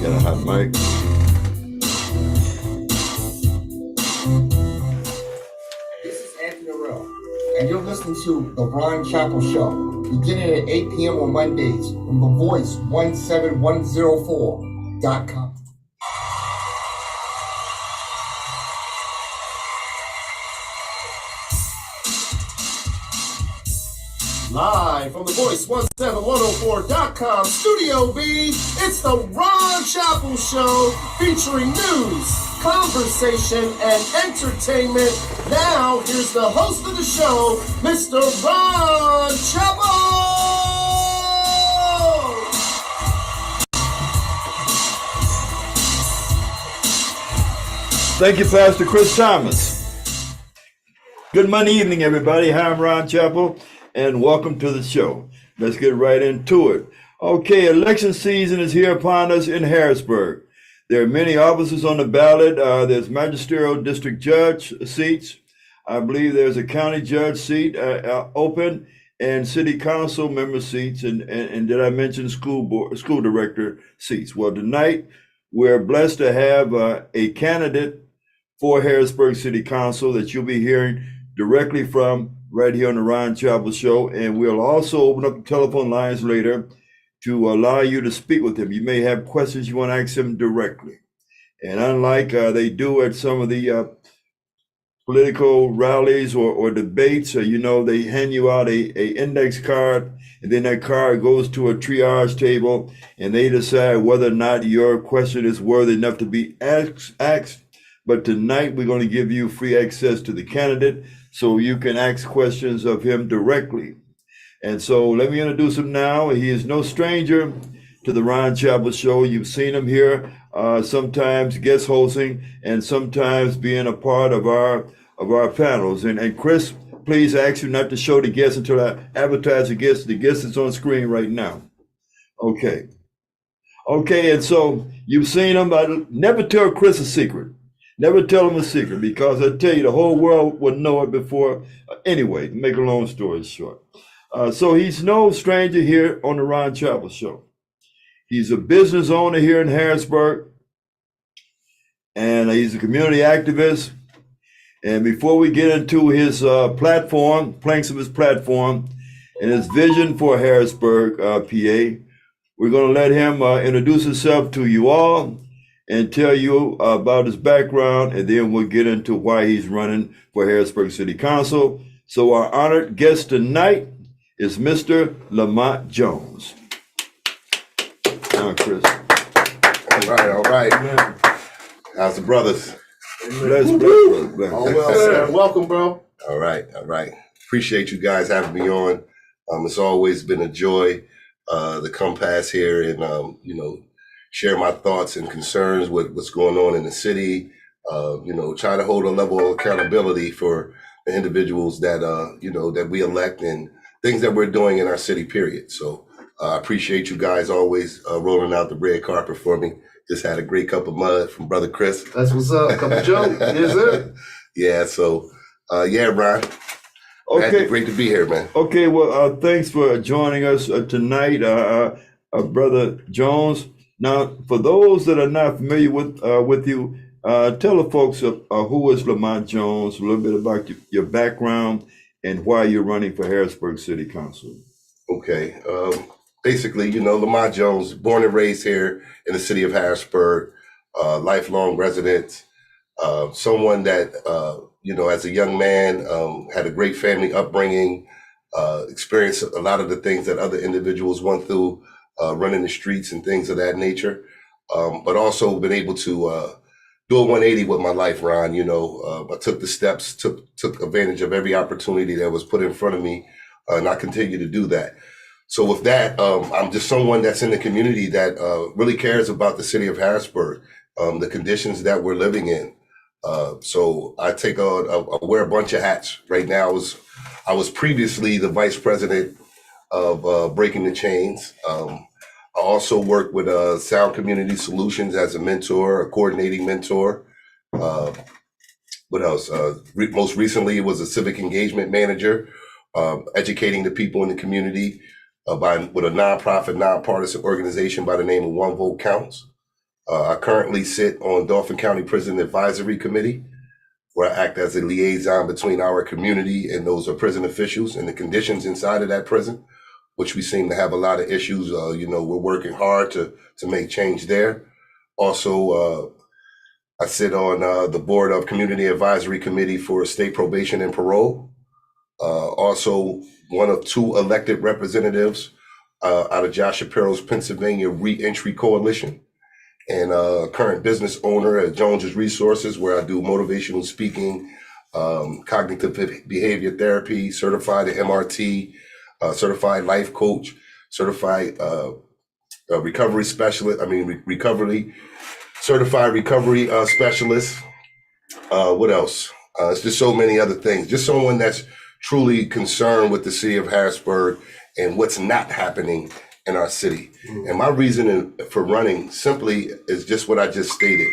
Got a hot mic. This is Anthony Arell, and you're listening to The Ron Chapel Show, beginning at 8 p.m. on Mondays from The Voice 17104.com. Live from The Voice 17104.com Studio B, it's The Ron Chapel Show featuring news, conversation, and entertainment. Now, here's the host of the show, Mr. Ron Chapel! Thank you, Pastor Chris Thomas. Good Monday evening, everybody. Hi, I'm Ron Chapel, and welcome to the show. Let's get right into it. Okay, election season is here upon us in Harrisburg. There are many offices on the ballot. There's magisterial district judge seats. I believe there's a county judge seat open, and city council member seats, and did I mention school director seats? Well, tonight we're blessed to have a candidate for Harrisburg City Council that you'll be hearing directly from right here on the Ron Chapel Show, and we'll also open up the telephone lines later to allow you to speak with him. You may have questions you want to ask him directly. And unlike they do at some of the political rallies or debates, they hand you out a index card, and then that card goes to a triage table, and they decide whether or not your question is worthy enough to be asked. But tonight we're going to give you free access to the candidate so you can ask questions of him directly. And so let me introduce him now. He is no stranger to the Ron Chapel Show. You've seen him here, sometimes guest hosting and sometimes being a part of our panels. And Chris, please, I ask you not to show the guests until I advertise the guest. The guest is on screen right now. Okay, and so you've seen him, but never tell Chris a secret. Never tell him a secret, because I tell you, the whole world would know it before. Anyway, make a long story short. So he's no stranger here on the Ron Chapel Show. He's a business owner here in Harrisburg, and he's a community activist. And before we get into his planks of his platform, and his vision for Harrisburg, PA, we're going to let him introduce himself to you all and tell you about his background, and then we'll get into why he's running for Harrisburg City Council. So our honored guest tonight is Mr. Lamont Jones. Chris. All right. How's the brothers? Bless. Oh, well, sir. Welcome, bro. All right. Appreciate you guys having me on. It's always been a joy to come past here and, share my thoughts and concerns with what's going on in the city. Try to hold a level of accountability for the individuals that, that we elect and things that we're doing in our city, period. So I appreciate you guys always rolling out the red carpet for me. Just had a great cup of mud from Brother Chris. That's what's up. Cup of Joe. Yes, sir. Yeah, so, Ron. Okay. Great to be here, man. Okay, well, thanks for joining us tonight, Brother Jones. Now, for those that are not familiar with you, tell the folks who is Lamont Jones, a little bit about your background and why you're running for Harrisburg City Council. Okay. Basically, Lamont Jones, born and raised here in the city of Harrisburg, lifelong resident, someone that, as a young man, had a great family upbringing, experienced a lot of the things that other individuals went through, running the streets and things of that nature, but also been able to do a 180 with my life, Ron. I took the steps, took advantage of every opportunity that was put in front of me, and I continue to do that. So with that, I'm just someone that's in the community that really cares about the city of Harrisburg, the conditions that we're living in. So I I wear a bunch of hats. Right now, I was previously the vice president of Breaking the Chains. I also work with Sound Community Solutions as a mentor, a coordinating mentor. What else? Most recently, it was a civic engagement manager, educating the people in the community with a nonprofit, nonpartisan organization by the name of One Vote Counts. I currently sit on Dauphin County Prison Advisory Committee, where I act as a liaison between our community and those prison officials and the conditions inside of that prison, which we seem to have a lot of issues. We're working hard to make change there. Also, I sit on the board of Community Advisory Committee for State Probation and Parole. Also, one of 2 elected representatives out of Josh Shapiro's Pennsylvania Reentry Coalition, and current business owner at Jones's Resources, where I do motivational speaking, cognitive behavior therapy, certified MRT, certified life coach, certified recovery specialist. Certified recovery specialist. What else? It's just so many other things. Just someone that's truly concerned with the city of Harrisburg and what's not happening in our city. And my reason for running simply is just what I just stated.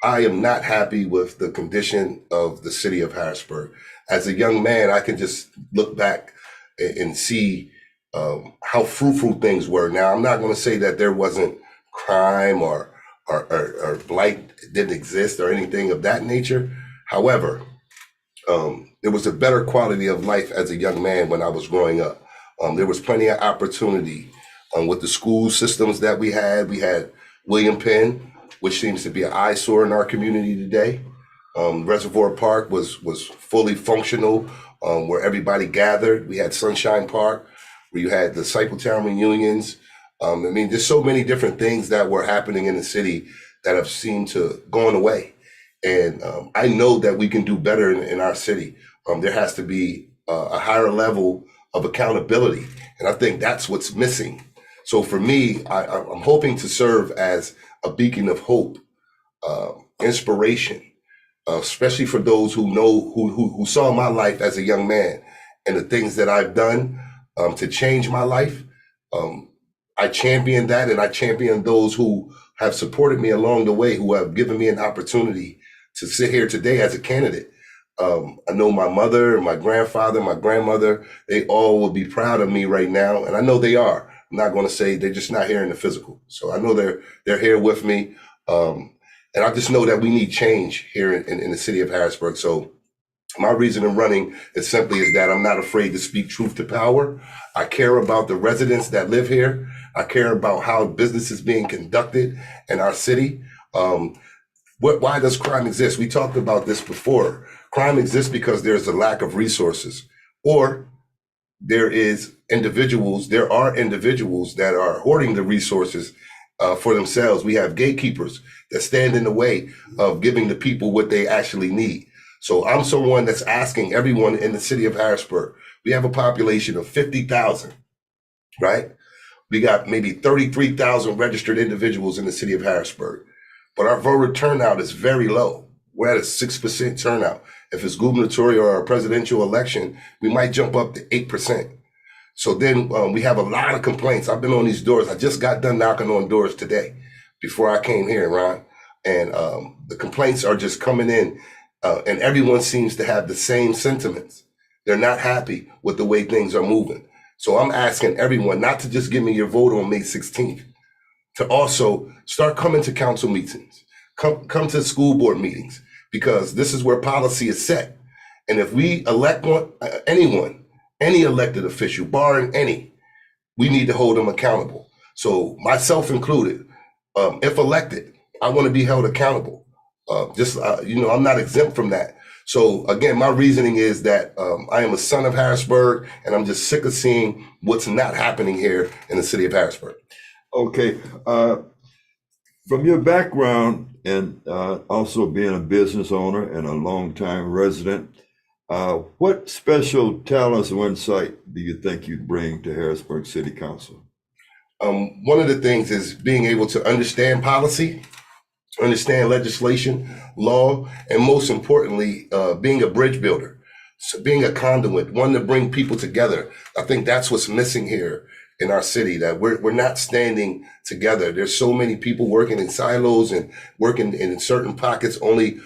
I am not happy with the condition of the city of Harrisburg. As a young man, I can just look back and see how fruitful things were. Now, I'm not going to say that there wasn't crime or blight didn't exist or anything of that nature. However, there was a better quality of life as a young man when I was growing up. There was plenty of opportunity with the school systems that we had. We had William Penn, which seems to be an eyesore in our community today. Reservoir Park was fully functional, where everybody gathered. We had Sunshine Park, where you had the Cycletown reunions. There's so many different things that were happening in the city that have seemed to gone away. And I know that we can do better in our city. There has to be a higher level of accountability. And I think that's what's missing. So for me, I'm hoping to serve as a beacon of hope, inspiration, especially for those who know, who saw my life as a young man and the things that I've done to change my life. I champion that, and I champion those who have supported me along the way, who have given me an opportunity to sit here today as a candidate. I know my mother, my grandfather, my grandmother, they all will be proud of me right now. And I know they are. I'm not going to say they're just not here in the physical. So I know they're here with me. And I just know that we need change here in the city of Harrisburg. So my reason in running is simply is that I'm not afraid to speak truth to power. I care about the residents that live here. I care about how business is being conducted in our city. Why does crime exist? We talked about this before. Crime exists because there's a lack of resources, or there are individuals that are hoarding the resources for themselves. We have gatekeepers that stand in the way of giving the people what they actually need. So I'm someone that's asking everyone in the city of Harrisburg. We have a population of 50,000, right? We got maybe 33,000 registered individuals in the city of Harrisburg, but our voter turnout is very low. We're at a 6% turnout. If it's gubernatorial or a presidential election, we might jump up to 8%. So then we have a lot of complaints. I've been on these doors. I just got done knocking on doors today before I came here, Ron. And the complaints are just coming in, and everyone seems to have the same sentiments. They're not happy with the way things are moving. So I'm asking everyone not to just give me your vote on May 16th, to also start coming to council meetings, come to school board meetings, because this is where policy is set. And if we elect any elected official, barring any, we need to hold them accountable. So myself included, if elected, I want to be held accountable. I'm not exempt from that. So again, my reasoning is that I am a son of Harrisburg, and I'm just sick of seeing what's not happening here in the city of Harrisburg. Okay. From your background and also being a business owner and a longtime resident, what special talents or insight do you think you'd bring to Harrisburg City Council? One of the things is being able to understand policy, understand legislation, law, and most importantly, being a bridge builder. So being a conduit, one to bring people together. I think that's what's missing here in our city, that we're not standing together. There's so many people working in silos and working in certain pockets, only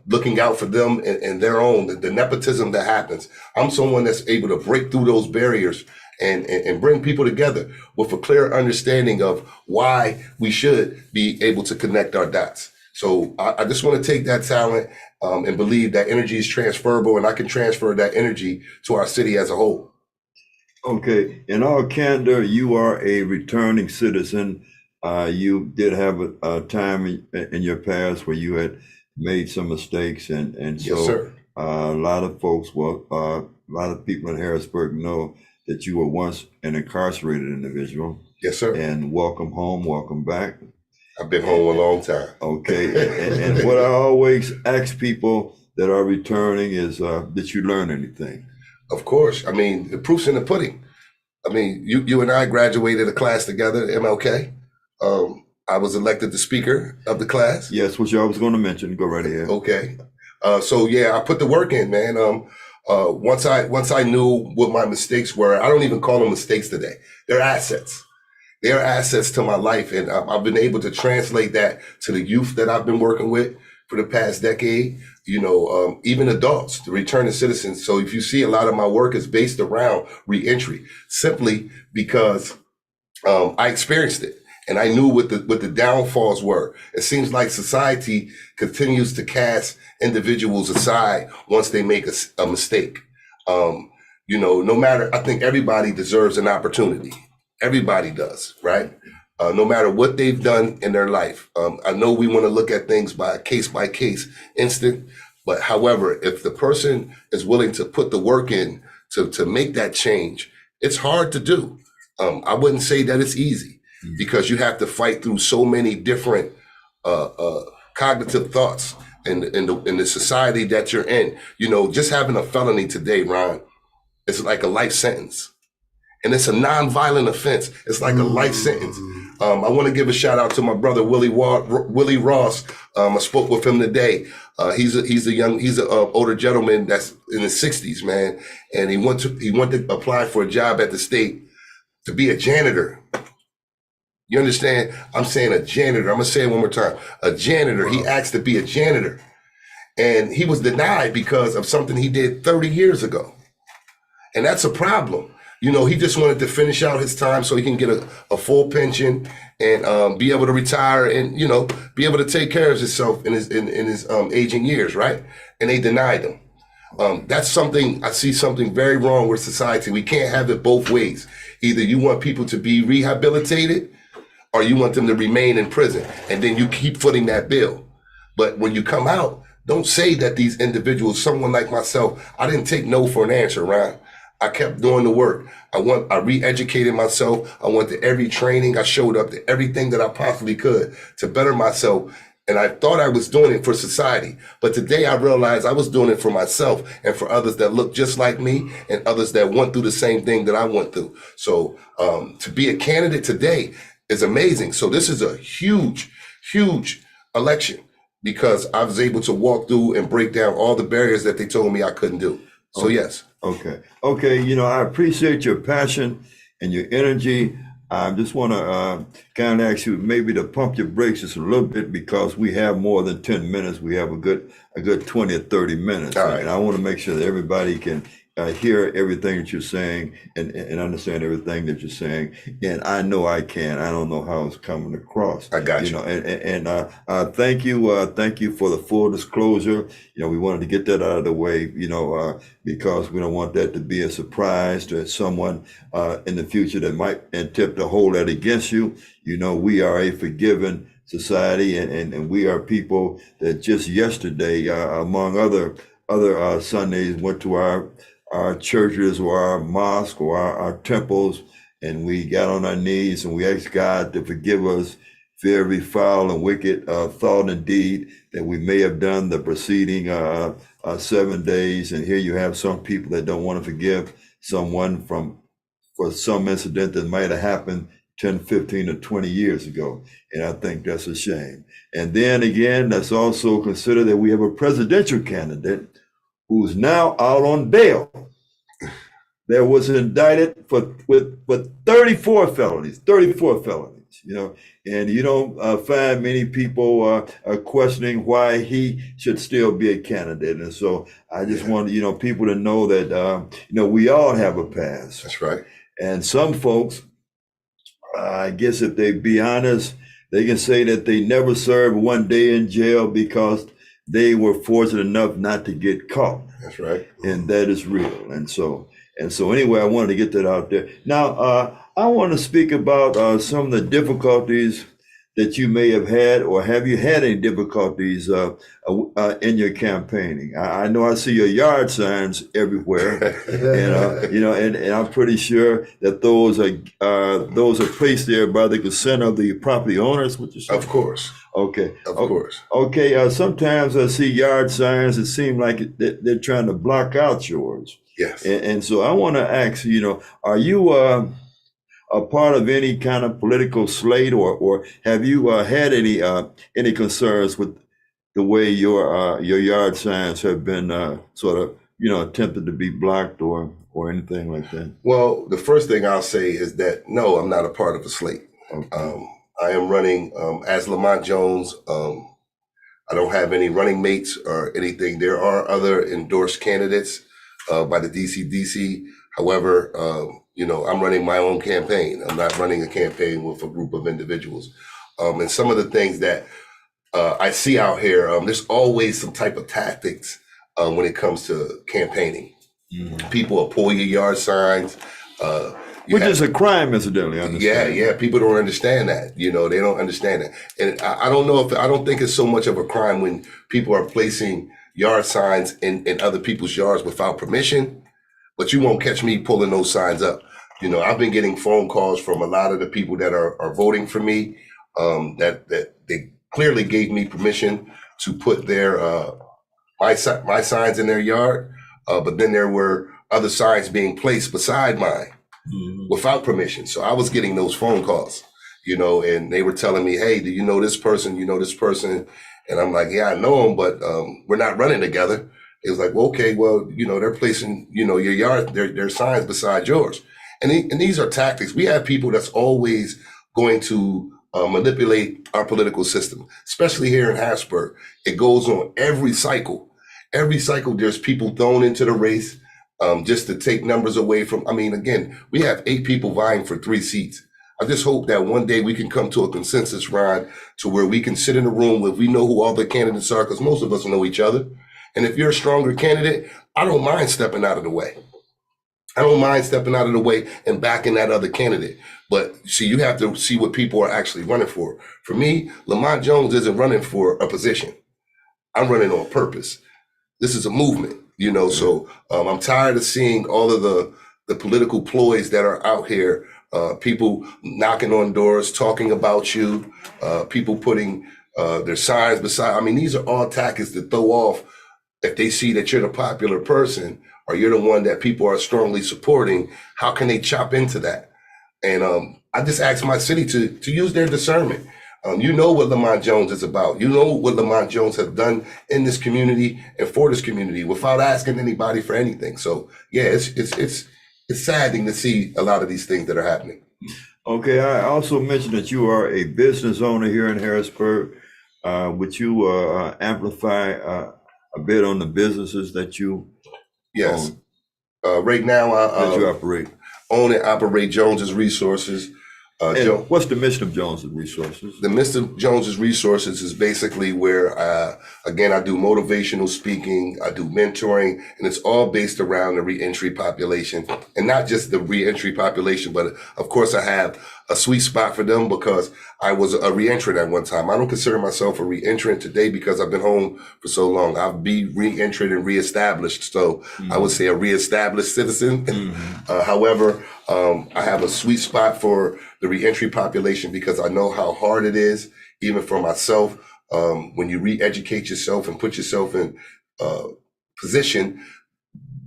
looking out for them and their own, the nepotism that happens. I'm someone that's able to break through those barriers and bring people together with a clear understanding of why we should be able to connect our dots. So I just want to take that talent and believe that energy is transferable, and I can transfer that energy to our city as a whole. Okay, in all candor, you are a returning citizen. You did have a time in your past where you had made some mistakes, and Yes, so sir. a lot of folks, a lot of people in Harrisburg know that you were once an incarcerated individual. Yes, sir. And welcome home, welcome back. I've been home a long time. Okay, and what I always ask people that are returning is, did you learn anything? Of course. I mean, the proof's in the pudding. I mean, you and I graduated a class together at MLK. I was elected the speaker of the class. Yes, which I was going to mention. Go right ahead. Okay. So yeah, I put the work in, man. Once I knew what my mistakes were, I don't even call them mistakes today. They're assets. They're assets to my life, and I've been able to translate that to the youth that I've been working with for the past decade. You know, even adults, the returning citizens. So if you see, a lot of my work is based around reentry, simply because I experienced it. And I knew what the downfalls were. It seems like society continues to cast individuals aside once they make a mistake. You know, no matter, I think everybody deserves an opportunity. Everybody does, right? No matter what they've done in their life. I know we want to look at things by case instant, but however, if the person is willing to put the work in to make that change, it's hard to do. I wouldn't say that it's easy, because you have to fight through so many different cognitive thoughts in the society that you're in. You know, just having a felony today, Ron, it's like a life sentence. And it's a non-violent offense. It's like a life sentence. I want to give a shout out to my brother, Willie Ross. I spoke with him today. He's an older gentleman that's in his 60s, man. And he wanted to apply for a job at the state to be a janitor. You understand? I'm saying a janitor. I'm going to say it one more time. A janitor. Wow. He asked to be a janitor. And he was denied because of something he did 30 years ago. And that's a problem. You know, he just wanted to finish out his time so he can get a full pension and be able to retire and, you know, be able to take care of himself in his aging years, right? And they denied him. That's something, I see something very wrong with society. We can't have it both ways. Either you want people to be rehabilitated or you want them to remain in prison, and then you keep footing that bill. But when you come out, don't say that these individuals, someone like myself, I didn't take no for an answer, Ryan. I kept doing the work. I re-educated myself. I went to every training. I showed up to everything that I possibly could to better myself. And I thought I was doing it for society. But today I realized I was doing it for myself and for others that look just like me and others that went through the same thing that I went through. So to be a candidate today is amazing. So this is a huge, huge election because I was able to walk through and break down all the barriers that they told me I couldn't do. So yes. Okay. You know, I appreciate your passion and your energy. I just want to kind of ask you maybe to pump your brakes just a little bit, because we have more than 10 minutes. We have a good 20 or 30 minutes. All right. And I want to make sure that everybody can hear everything that you're saying and understand everything that you're saying. And I know I can. I don't know how it's coming across. I got you. Know, and thank you for the full disclosure. You know, we wanted to get that out of the way, you know, because we don't want that to be a surprise to someone in the future that might attempt to hold that against you. You know, we are a forgiving society, and we are people that just yesterday, among other Sundays, went to our churches or our mosque or our temples, and we got on our knees and we asked God to forgive us for every foul and wicked thought and deed that we may have done the preceding 7 days. And here you have some people that don't want to forgive someone for some incident that might have happened 10, 15, or 20 years ago. And I think that's a shame. And then again, let's also consider that we have a presidential candidate who's now out on bail. There was indicted with 34 felonies, you know, and you don't find many people questioning why he should still be a candidate. And so I just want, you know, people to know that, you know, we all have a past. That's right. And some folks, I guess if they be honest, they can say that they never served one day in jail because they were fortunate enough not to get caught. That's right. And that is real. And so anyway, I wanted to get that out there. Now, I want to speak about some of the difficulties that you may have had, or have you had any difficulties in your campaigning? I know I see your yard signs everywhere, and and I'm pretty sure that those are placed there by the consent of the property owners. What you say? Of course. Okay. Of course. Okay. Sometimes I see yard signs that seem like they're trying to block out yours. Yes. And so I want to ask, are you a part of any kind of political slate, or have you had any concerns with the way your yard signs have been sort of attempted to be blocked or anything like that? Well, the first thing I'll say is that no, I'm not a part of a slate. Okay. I am running as Lamont Jones. I don't have any running mates or anything. There are other endorsed candidates by the DCDC. However, I'm running my own campaign. I'm not running a campaign with a group of individuals. And some of the things that I see out here, there's always some type of tactics when it comes to campaigning. Mhm. People will pull your yard signs. Which is a crime, incidentally. I understand. Yeah. People don't understand that. They don't understand that. And I don't think it's so much of a crime when people are placing yard signs in other people's yards without permission. But you won't catch me pulling those signs up. I've been getting phone calls from a lot of the people that are voting for me, that they clearly gave me permission to put their my signs in their yard, but then there were other signs being placed beside mine without permission. So I was getting those phone calls, and they were telling me, "Hey, do you know this person? You know this person?" And I'm like, "Yeah, I know them, but we're not running together." It was like, well, okay, well, they're placing, your yard, their signs beside yours. And these are tactics. We have people that's always going to manipulate our political system, especially here in Harrisburg. It goes on every cycle. Every cycle, there's people thrown into the race just to take numbers away from, again, we have 8 people vying for 3 seats. I just hope that one day we can come to a consensus, Ron, to where we can sit in a room where we know who all the candidates are, because most of us know each other. And if you're a stronger candidate, I don't mind stepping out of the way. I don't mind stepping out of the way and backing that other candidate. But see, you have to see what people are actually running for. For me, Lamont Jones isn't running for a position. I'm running on purpose. This is a movement, so I'm tired of seeing all of the political ploys that are out here. People knocking on doors, talking about you, people putting their signs beside. These are all tactics to throw off. If they see that you're the popular person or you're the one that people are strongly supporting, how can they chop into that? And I just ask my city to use their discernment. You know what Lamont Jones is about. You know what Lamont Jones has done in this community and for this community without asking anybody for anything. So yeah, it's saddening to see a lot of these things that are happening. Okay, I also mentioned that you are a business owner here in Harrisburg. Would you amplify a bit on the businesses that you Yes. Right now, that you I operate? own and operate Jones's Resources. And what's the mission of Jones's Resources? The Mr. Jones's Resources is basically where, again, I do motivational speaking, I do mentoring, and it's all based around the reentry population. And not just the reentry population, but of course I have a sweet spot for them because I was a reentrant at one time. I don't consider myself a reentrant today because I've been home for so long. I'll be reentered and reestablished. So I would say a reestablished citizen. However, I have a sweet spot for the reentry population because I know how hard it is, even for myself, when you re-educate yourself and put yourself in position.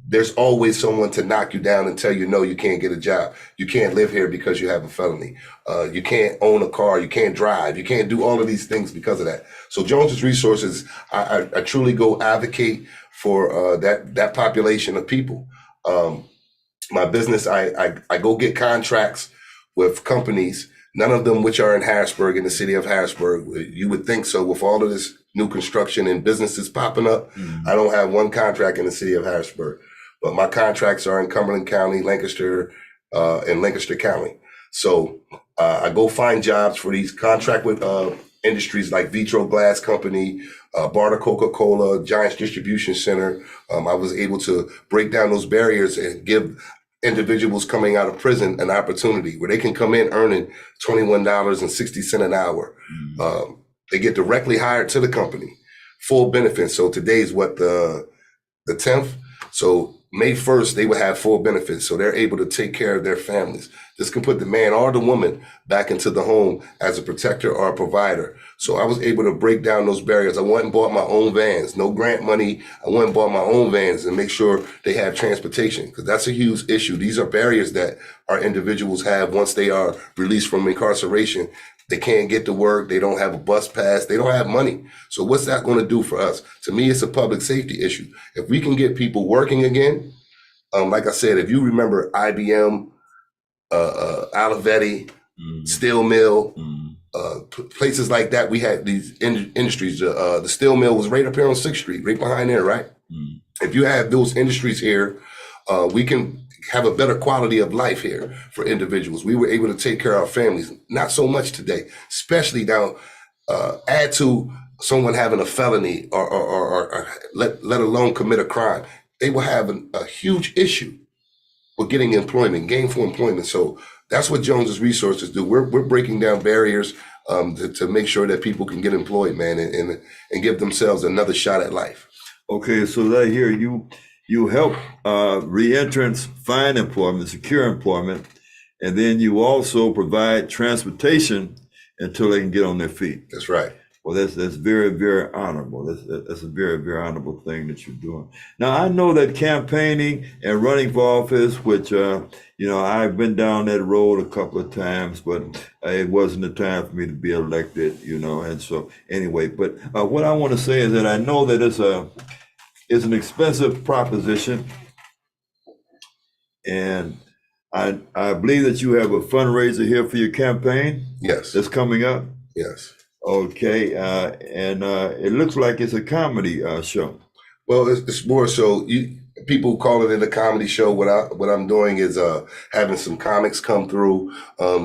There's always someone to knock you down and tell you, no, you can't get a job. You can't live here because you have a felony. You can't own a car. You can't drive. You can't do all of these things because of that. So Jones's Resources, I truly go advocate for that population of people. My business, I go get contracts with companies, none of them which are in Harrisburg, in the city of Harrisburg. You would think so with all of this new construction and businesses popping up. I don't have one contract in the city of Harrisburg. But my contracts are in Cumberland County, Lancaster, in Lancaster County. So I go find jobs for these, contract with industries like Vitro Glass Company, Barter Coca-Cola, Giants Distribution Center. I was able to break down those barriers and give individuals coming out of prison an opportunity where they can come in earning $21.60 an hour. They get directly hired to the company, full benefits. So today's what, the 10th? So May 1st, they will have full benefits. So they're able to take care of their families. This can put the man or the woman back into the home as a protector or a provider. So I was able to break down those barriers. I went and bought my own vans, no grant money. I went and bought my own vans and make sure they have transportation, because that's a huge issue. These are barriers that our individuals have once they are released from incarceration. They can't get to work. They don't have a bus pass. They don't have money. So what's that going to do for us? To me, it's a public safety issue. If we can get people working again, like I said, if you remember IBM, Olivetti, Steel Mill, places like that, we had these industries. The steel mill was right up here on 6th Street, right behind there, right? If you have those industries here, we can have a better quality of life here for individuals. We were able to take care of our families. Not so much today, especially now, add to someone having a felony or let alone commit a crime. They will have a huge issue with getting employment, gainful employment. So that's what Jones's Resources do. We're breaking down barriers to make sure that people can get employed, man, and give themselves another shot at life. Okay, so I hear you help reentrants find employment, secure employment, and then you also provide transportation until they can get on their feet. That's right. Well, that's very, very honorable. That's a very, very honorable thing that you're doing. Now, I know that campaigning and running for office, which, I've been down that road a couple of times, but it wasn't the time for me to be elected, and so anyway, but what I want to say is that I know that it's an expensive proposition, and I believe that you have a fundraiser here for your campaign. Yes. That's coming up. Yes. Okay, and it looks like it's a comedy show. Well, it's more so people call it a comedy show. What I'm doing is having some comics come through,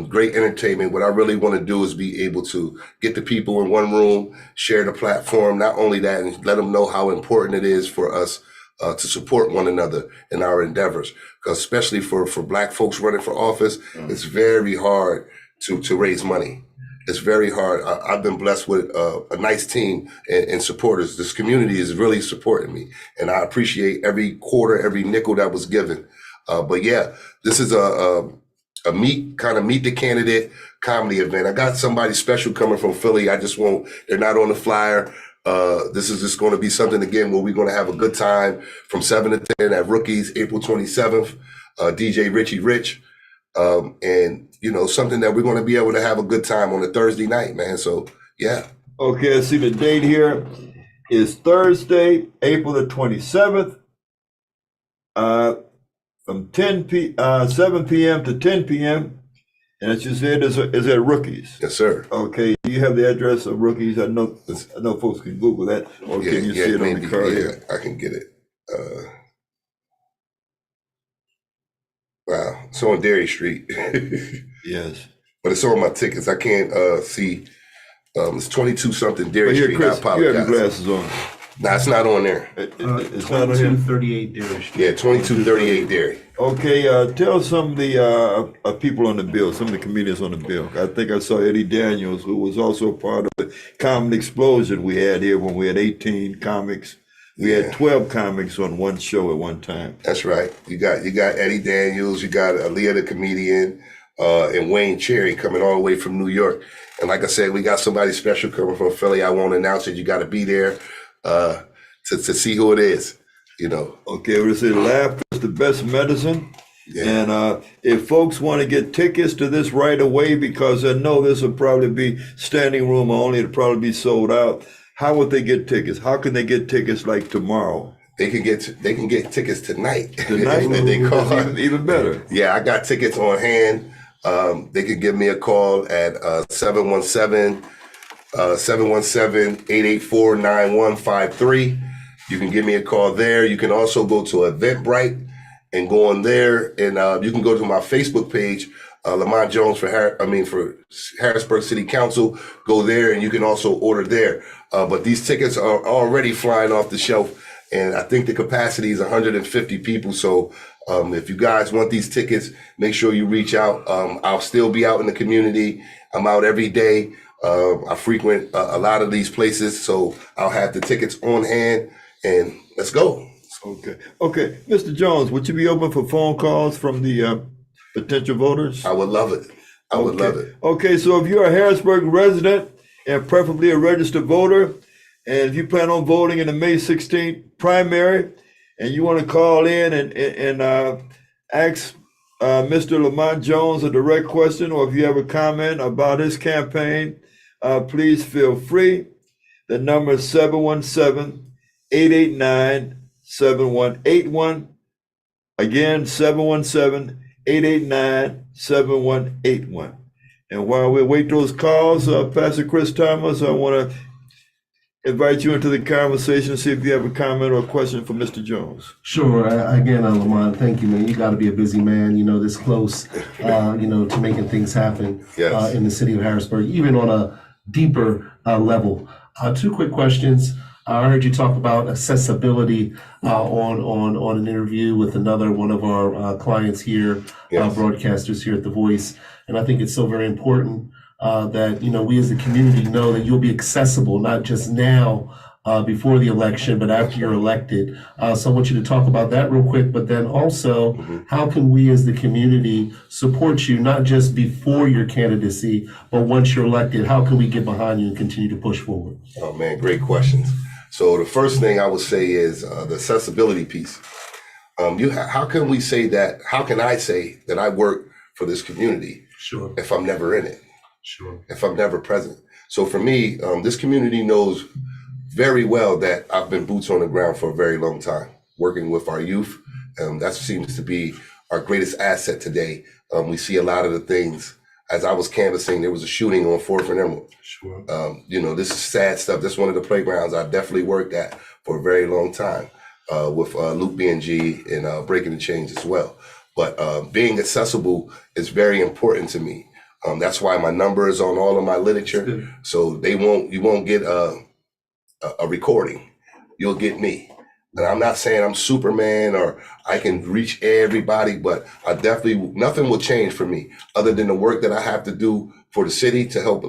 great entertainment. What I really want to do is be able to get the people in one room, share the platform. Not only that, and let them know how important it is for us to support one another in our endeavors. Because especially for Black folks running for office, it's very hard to raise money. It's very hard. I've been blessed with a nice team and supporters. This community is really supporting me, and I appreciate every quarter, every nickel that was given. But yeah, this is a meet the candidate comedy event. I got somebody special coming from Philly. They're not on the flyer. This is just going to be something again where we're going to have a good time from 7 to 10 at Rookies, April 27th. DJ Richie Rich. And something that we're going to be able to have a good time on a Thursday night, man. So yeah. Okay, I see the date here is Thursday, April the 27th, from 7 p.m. to 10 p.m. And as you said, is at Rookies. Yes, sir. Okay, do you have the address of Rookies? I know folks can Google that, or can you see it on the card here? I can get it. Wow, it's on Derry Street. Yes. But it's on my tickets. I can't see. It's 22 something Derry Street. Chris, I apologize. you have your glasses on. Nah, it's not on there. It's not on here. 2238 Derry Street. Yeah, 2238 Derry. Okay, tell some of the people on the bill, some of the comedians on the bill. I think I saw Eddie Daniels, who was also part of the comedy explosion we had here when we had 18 comics. We had 12 comics on one show at one time. That's right. You got Eddie Daniels, you got Aaliyah the comedian, and Wayne Cherry coming all the way from New York. And like I said, we got somebody special coming from Philly. I won't announce it. You got to be there to see who it is. Okay, we'll say laughter is the best medicine. Yeah. And if folks want to get tickets to this right away, because I know this will probably be standing room only, it'll probably be sold out. How would they get tickets? How can they get tickets like tomorrow? They can get tickets tonight. Tonight, they call even better. Yeah, I got tickets on hand. They could give me a call at 717-884-9153. You can give me a call there. You can also go to Eventbrite and go on there, and you can go to my Facebook page, Lamont Jones for Harrisburg City Council. Go there, and you can also order there. But these tickets are already flying off the shelf, and I think the capacity is 150 people. So if you guys want these tickets, make sure you reach out. I'll still be out in the community. I'm out every day. I frequent a lot of these places, so I'll have the tickets on hand, and let's go. Okay. Mr. Jones, would you be open for phone calls from the potential voters? I would love it. I would love it. Okay, so if you're a Harrisburg resident and preferably a registered voter, and if you plan on voting in the May 16th primary, and you want to call in and ask Mr. Lamont Jones a direct question, or if you have a comment about his campaign, please feel free. The number is 717-889-7181. Again, 717-889-7181. And while we wait those calls, Pastor Chris Thomas, I want to invite you into the conversation, see if you have a comment or a question for Mr. Jones. Sure. Again, Lamont, thank you, man. You got to be a busy man, this close, to making things happen in the city of Harrisburg, even on a deeper level. Two quick questions. I heard you talk about accessibility on an interview with another one of our clients here, broadcasters here at The Voice. And I think it's so very important that, we as a community know that you'll be accessible, not just now before the election, but after you're elected. So I want you to talk about that real quick, but then also how can we as the community support you, not just before your candidacy, but once you're elected, how can we get behind you and continue to push forward? Oh man, great questions. So the first thing I would say is the accessibility piece. How can I say that I work for this community if I'm never in it? If I'm never present. So for me, this community knows very well that I've been boots on the ground for a very long time, working with our youth. That seems to be our greatest asset today. We see a lot of the things. As I was canvassing, there was a shooting on 4th and Emerald. This is sad stuff. This is one of the playgrounds I definitely worked at for a very long time with Luke BNG and Breaking the Chains as well. But being accessible is very important to me. That's why my number is on all of my literature. So you won't get a recording. You'll get me. And I'm not saying I'm Superman or I can reach everybody, but nothing will change for me other than the work that I have to do for the city to help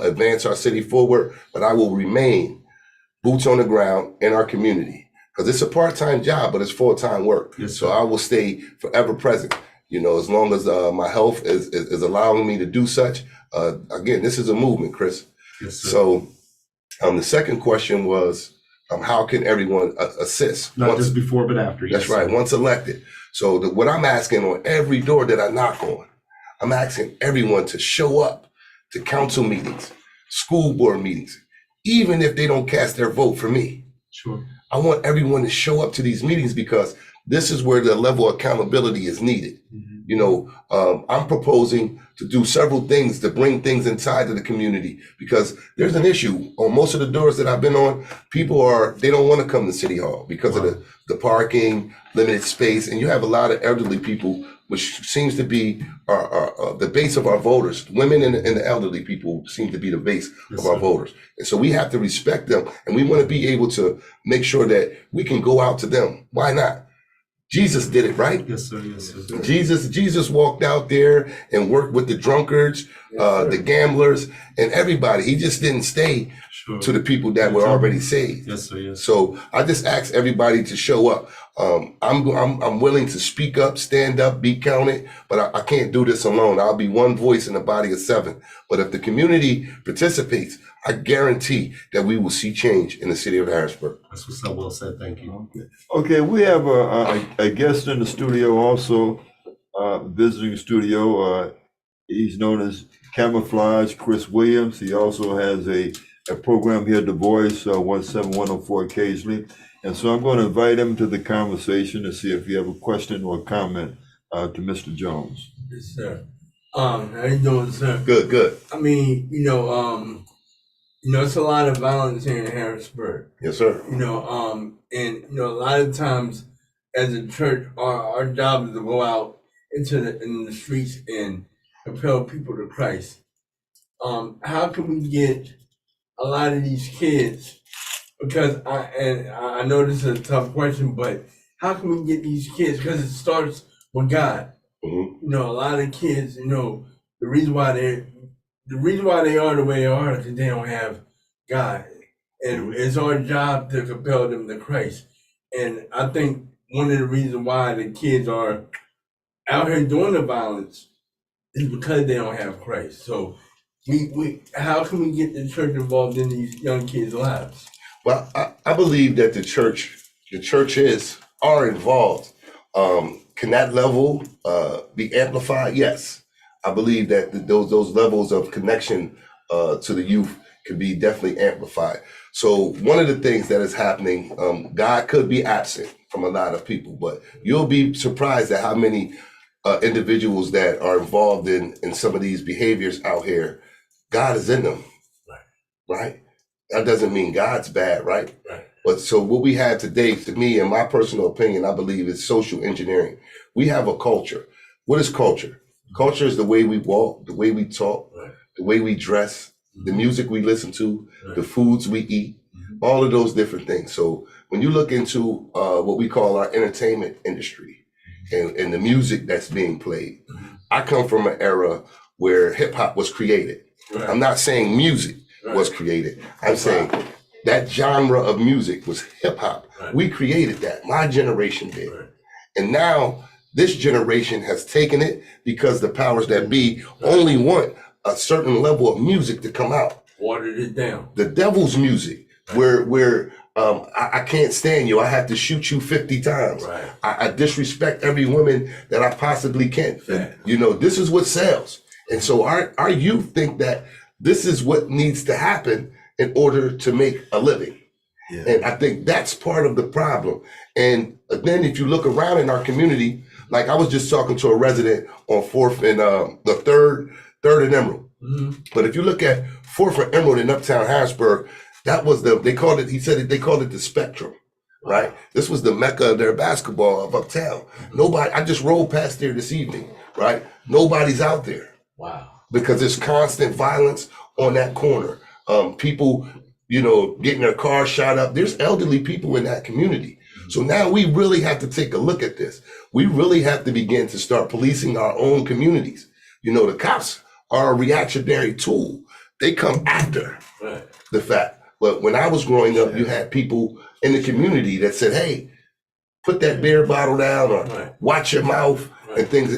advance our city forward. But I will remain boots on the ground in our community because it's a part-time job, but it's full-time work. So I will stay forever present. As long as my health is allowing me to do such. Again, this is a movement, Chris. So the second question was, how can everyone assist? Not just before, but after. That's right, once elected. So what I'm asking on every door that I knock on, I'm asking everyone to show up to council meetings, school board meetings, even if they don't cast their vote for me. I want everyone to show up to these meetings because this is where the level of accountability is needed. I'm proposing to do several things to bring things inside of the community because there's an issue on most of the doors that I've been on. People they don't want to come to City Hall because of the parking, limited space, and you have a lot of elderly people, which seems to be the base of our voters. Women and the elderly people seem to be the base of our voters. And so we have to respect them, and we want to be able to make sure that we can go out to them. Why not? Jesus did it, right? Yes, sir. Jesus walked out there and worked with the drunkards, the gamblers, and everybody. He just didn't stay to the people that were already saved. Yes, sir. So I just ask everybody to show up. I'm willing to speak up, stand up, be counted, but I can't do this alone. I'll be one voice in a body of 7. But if the community participates, I guarantee that we will see change in the city of Harrisburg. That's what's so well said. Thank you. Okay, we have a guest in the studio also, visiting studio. He's known as Camouflage Chris Williams. He also has a program here at The Voice, 17104 occasionally. And so I'm going to invite him to the conversation and see if you have a question or a comment to Mr. Jones. Yes, sir. How you doing, sir? Good. I mean, it's a lot of violence here in Harrisburg. Yes, sir. And a lot of times as a church, our job is to go out in the streets and compel people to Christ. How can we get a lot of these kids? Because I know this is a tough question, but how can we get these kids? Because it starts with God. Mhm. You know, a lot of kids, you know, the reason why they are the way they are is because they don't have God, and it's our job to compel them to Christ. And I think one of the reasons why the kids are out here doing the violence is because they don't have Christ. So we how can we get the church involved in these young kids' lives? Well, I believe that the churches are involved. Can that level be amplified? Yes. I believe that those levels of connection to the youth can be definitely amplified. So one of the things that is happening, God could be absent from a lot of people, but you'll be surprised at how many individuals that are involved in some of these behaviors out here. God is in them, right? That doesn't mean God's bad, right? But so what we have today, to me, in my personal opinion, I believe is social engineering. We have a culture. What is culture? Culture is the way we walk, the way we talk, the way we dress, the music we listen to, the foods we eat, all of those different things. So when you look into what we call our entertainment industry and the music that's being played, I come from an era where hip hop was created. I'm not saying music was created. I'm saying that genre of music was hip hop. We created that. My generation did. And now this generation has taken it because the powers that be only want a certain level of music to come out. Watered it down. The devil's music, where I can't stand you. I have to shoot you 50 times. I disrespect every woman that I possibly can. You know, this is what sells. And so our youth think that this is what needs to happen in order to make a living. And I think that's part of the problem. And then if you look around in our community, like I was just talking to a resident on 4th and the 3rd and Emerald. But if you look at 4th and Emerald in Uptown Harrisburg, that was they called it the Spectrum, right? This was the mecca of their basketball of Uptown. Nobody, I just rolled past there this evening, right? Nobody's out there. Wow. Because there's constant violence on that corner. People, you know, getting their cars shot up. There's elderly people in that community. So now we really have to take a look at this. We really have to begin to start policing our own communities. You know, the cops are a reactionary tool. They come after the fact. But when I was growing up, you had people in the community that said, hey, put that beer bottle down or watch your mouth and things.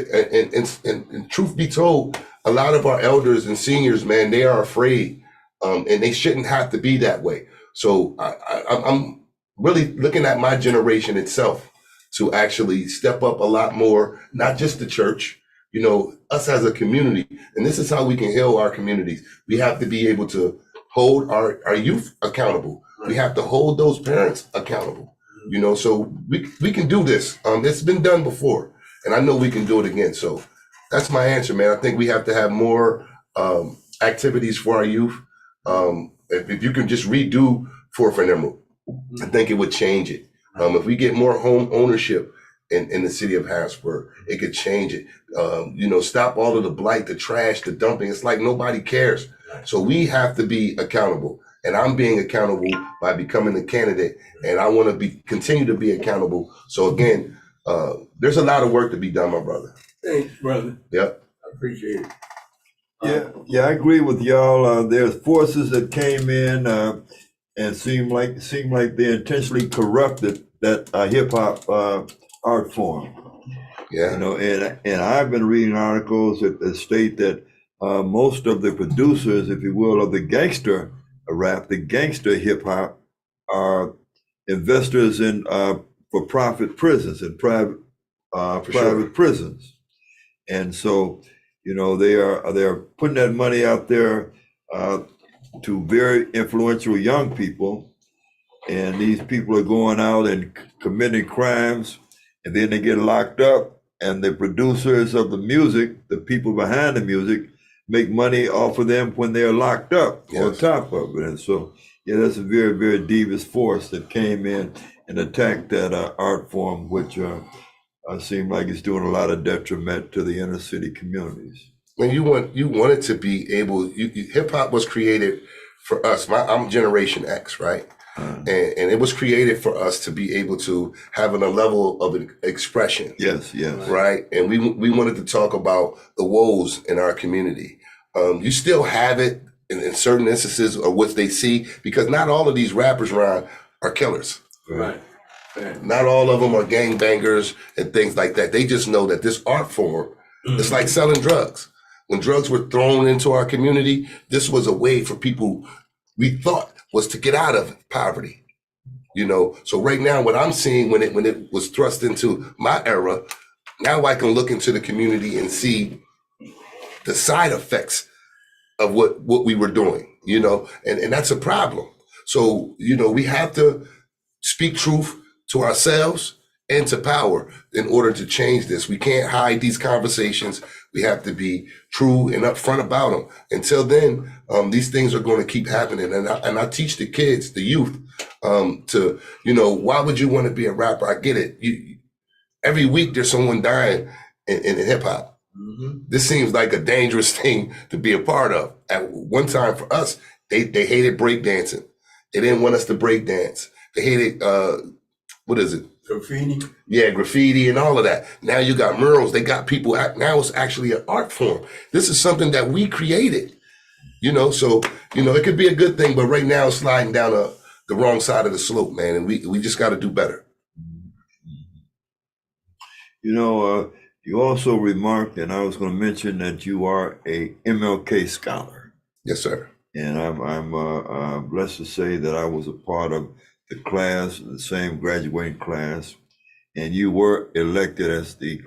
And truth be told, a lot of our elders and seniors, man, they are afraid, and they shouldn't have to be that way. So I'm really looking at my generation itself to actually step up a lot more, not just the church, you know, us as a community. And this is how we can heal our communities. We have to be able to hold our youth accountable. We have to hold those parents accountable, you know, so we can do this. It's been done before, and I know we can do it again. So that's my answer, man. I think we have to have more activities for our youth. If you can just redo 4th and Emerald, I think it would change it. If we get more home ownership in the city of Harrisburg, it could change it. You know, stop all of the blight, the trash, the dumping. It's like nobody cares. So we have to be accountable. And I'm being accountable by becoming a candidate. And I want to continue to be accountable. So again, there's a lot of work to be done, my brother. Thanks, brother. Yep. I appreciate it. Yeah, I agree with y'all. There's forces that came in and seem like they intentionally corrupted that hip hop art form. Yeah. You know, and I've been reading articles that state that most of the producers, if you will, of the gangster rap, the gangster hip hop, are investors in for-profit prisons and private prisons, and so you know they are putting that money out there to very influential young people, and these people are going out and committing crimes, and then they get locked up, and the producers of the music, the people behind the music, make money off of them when they're locked up on top of it. And so, yeah, that's a very, very devious force that came in and attack that art form, which seem like it's doing a lot of detriment to the inner city communities. When you wanted to be able, hip hop was created for us. I'm Generation X, right? And it was created for us to be able to have a level of expression. Yes. Right. And we wanted to talk about the woes in our community. You still have it in certain instances of what they see, because not all of these rappers, Ron, are killers. Right. Not all of them are gangbangers and things like that. They just know that this art form, it's like selling drugs. When drugs were thrown into our community, this was a way for people, we thought, was to get out of poverty. So right now, what I'm seeing when it was thrust into my era, now I can look into the community and see the side effects of what we were doing, and that's a problem. So, we have to speak truth to ourselves and to power in order to change this. We can't hide these conversations. We have to be true and upfront about them. Until then, these things are going to keep happening. And I teach the kids, the youth, to, why would you want to be a rapper? I get it. Every week there's someone dying in hip hop. Mm-hmm. This seems like a dangerous thing to be a part of. At one time for us, they hated breakdancing. They didn't want us to break dance. They hated, what is it? Graffiti. Yeah, graffiti and all of that. Now you got murals. They got people. Now it's actually an art form. This is something that we created, so, it could be a good thing, but right now it's sliding down the wrong side of the slope, man. And we just got to do better. You also remarked, and I was going to mention that you are a MLK scholar. Yes, sir. And I'm blessed to say that I was a part of the class, the same graduating class, and you were elected as the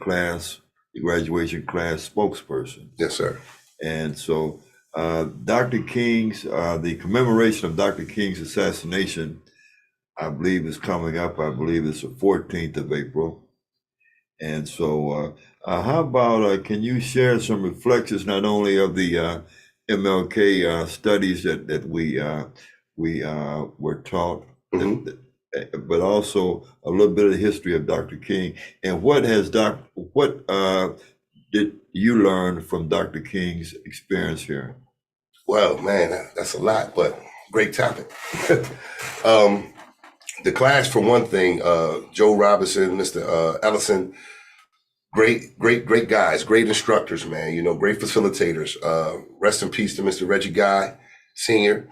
graduation class spokesperson. Yes, sir. And so Dr. King's, the commemoration of Dr. King's assassination, I believe is coming up. I believe it's the 14th of April. And so how about, can you share some reflections, not only of the MLK studies that we were taught, mm-hmm. but also a little bit of the history of Dr. King, and what did you learn from Dr. King's experience here? Well, man, that's a lot, but great topic. The class, for one thing, Joe Robinson, Mr. Ellison, great guys, great instructors, man. Great facilitators. Rest in peace to Mr. Reggie Guy, Senior.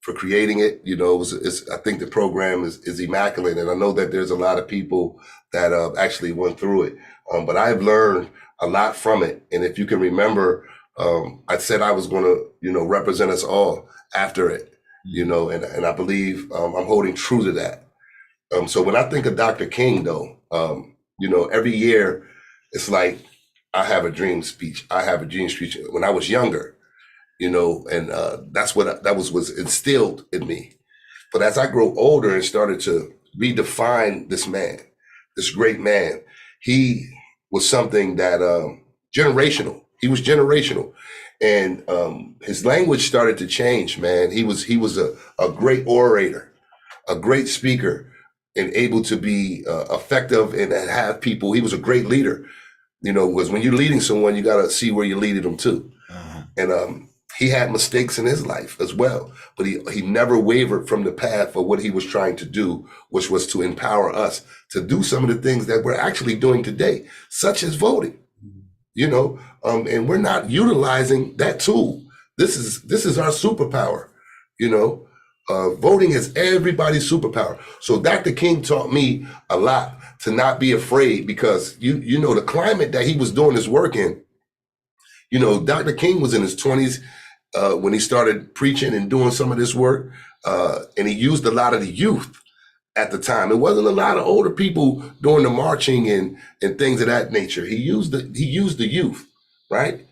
For creating it. I think the program is immaculate, and I know that there's a lot of people that actually went through it. But I've learned a lot from it. And if you can remember, I said I was going to, represent us all after it, and I believe I'm holding true to that. So when I think of Dr. King, though, every year it's like I have a dream speech. I have a dream speech when I was younger. And that's that was instilled in me. But as I grow older and started to redefine this man, this great man, he was something that generational. He was generational, and his language started to change. Man, he was a great orator, a great speaker, and able to be effective and have people. He was a great leader. Was when you're leading someone, you got to see where you're leading them to, and he had mistakes in his life as well, but he never wavered from the path of what he was trying to do, which was to empower us to do some of the things that we're actually doing today, such as voting, and we're not utilizing that tool. This is our superpower, voting is everybody's superpower. So Dr. King taught me a lot to not be afraid, because the climate that he was doing his work in, Dr. King was in his 20s, when he started preaching and doing some of this work, and he used a lot of the youth at the time. It wasn't a lot of older people doing the marching and things of that nature. He used the youth, right?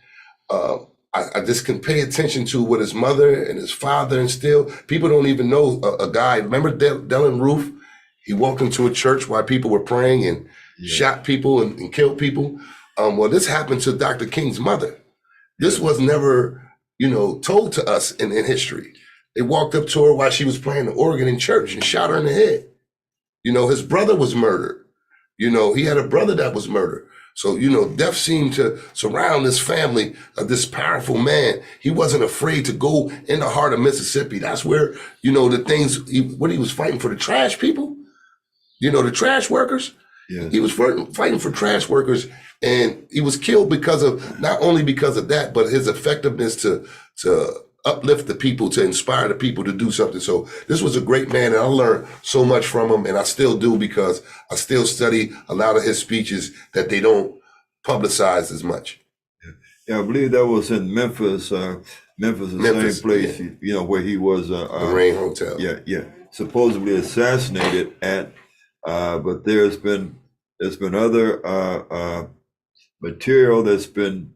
I just can pay attention to what his mother and his father instilled. People don't even know a guy. Remember Dylan Roof? He walked into a church while people were praying and shot people and killed people. Well, this happened to Dr. King's mother. This was never told to us in history. They walked up to her while she was playing the organ in church and shot her in the head. You know, his brother was murdered. You know, he had a brother that was murdered. So, you know, death seemed to surround this family of this powerful man. He wasn't afraid to go in the heart of Mississippi. That's where, you know, the things, what he was fighting for, the trash people, you know, the trash workers. Yes. He was fighting for trash workers, and he was killed not only because of that, but his effectiveness to uplift the people, to inspire the people to do something. So this was a great man, and I learned so much from him, and I still do, because I still study a lot of his speeches that they don't publicize as much. Yeah, I believe that was in Memphis. Memphis, the same place, yeah. You know, where he was. Lorraine Hotel. Yeah, supposedly assassinated at. But there's been other material that's been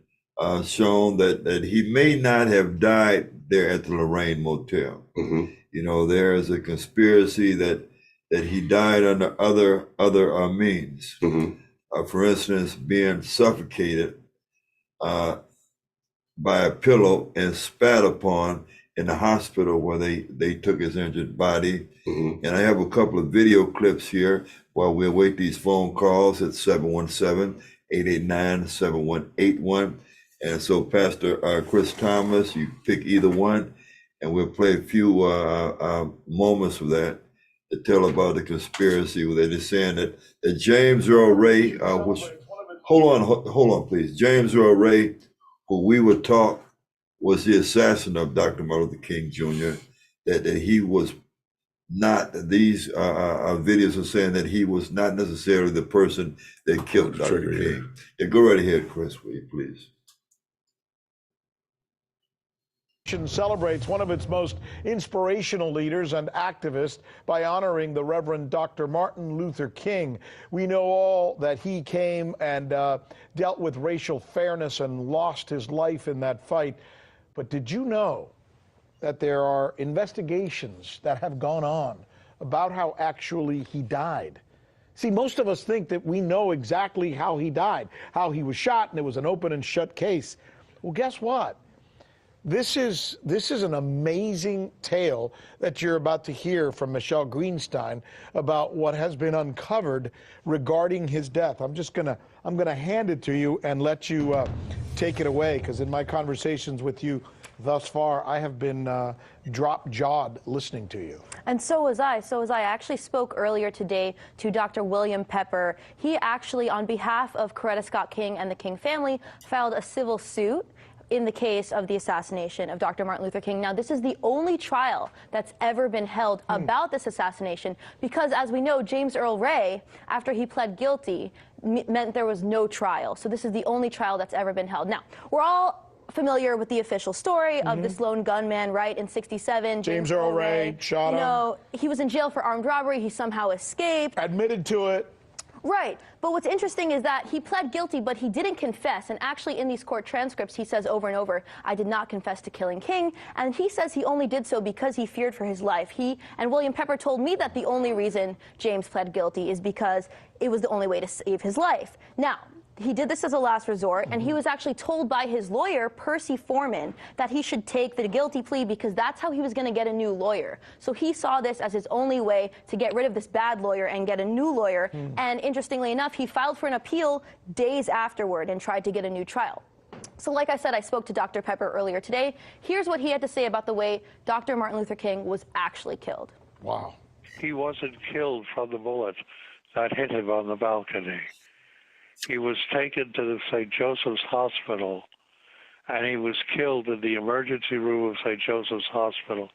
shown that he may not have died there at the Lorraine Motel. Mm-hmm. You know, there is a conspiracy that he died under other means. Mm-hmm. For instance, being suffocated by a pillow and spat upon in the hospital where they took his injured body. Mm-hmm. And I have a couple of video clips here while we await these phone calls at 717-889-7181. And so, Pastor Chris Thomas, you pick either one, and we'll play a few moments of that to tell about the conspiracy where they're saying that James Earl Ray, hold on, please. James Earl Ray, who we were taught was the assassin of Dr. Martin Luther King Jr., that he was not, these videos are saying that he was not necessarily the person that killed Dr. King. Yeah, go right ahead, Chris, will you please? Celebrates one of its most inspirational leaders and activists by honoring the Reverend Dr. Martin Luther King. We know all that he came and dealt with racial fairness and lost his life in that fight. But did you know that there are investigations that have gone on about how actually he died? See, most of us think that we know exactly how he died, how he was shot, and it was an open and shut case. Well, guess what? This is an amazing tale that you're about to hear from Michelle Greenstein about what has been uncovered regarding his death. I'm gonna hand it to you and let you take it away, because in my conversations with you thus far, I have been drop-jawed listening to you. And so was I. I actually spoke earlier today to Dr. William Pepper. He actually, on behalf of Coretta Scott King and the King family, filed a civil suit in the case of the assassination of Dr. Martin Luther King. Now, this is the only trial that's ever been held about this assassination, because, as we know, James Earl Ray, after he pled guilty, meant there was no trial. So this is the only trial that's ever been held. Now, we're all familiar with the official story of this lone gunman, right, in '67. James Earl Ray shot him. You know, he was in jail for armed robbery. He somehow escaped. Admitted to it. Right. But what's interesting is that he pled guilty, but he didn't confess. And actually, in these court transcripts, he says over and over, I did not confess to killing King. And he says he only did so because he feared for his life. He and William Pepper told me that the only reason James pled guilty is because it was the only way to save his life. Now, he did this as a last resort, and he was actually told by his lawyer, Percy Foreman, that he should take the guilty plea because that's how he was going to get a new lawyer. So he saw this as his only way to get rid of this bad lawyer and get a new lawyer. And interestingly enough, he filed for an appeal days afterward and tried to get a new trial. So like I said, I spoke to Dr. Pepper earlier today. Here's what he had to say about the way Dr. Martin Luther King was actually killed. Wow. He wasn't killed from the bullet that hit him on the balcony. He was taken to the St. Joseph's Hospital, and he was killed in the emergency room of St. Joseph's Hospital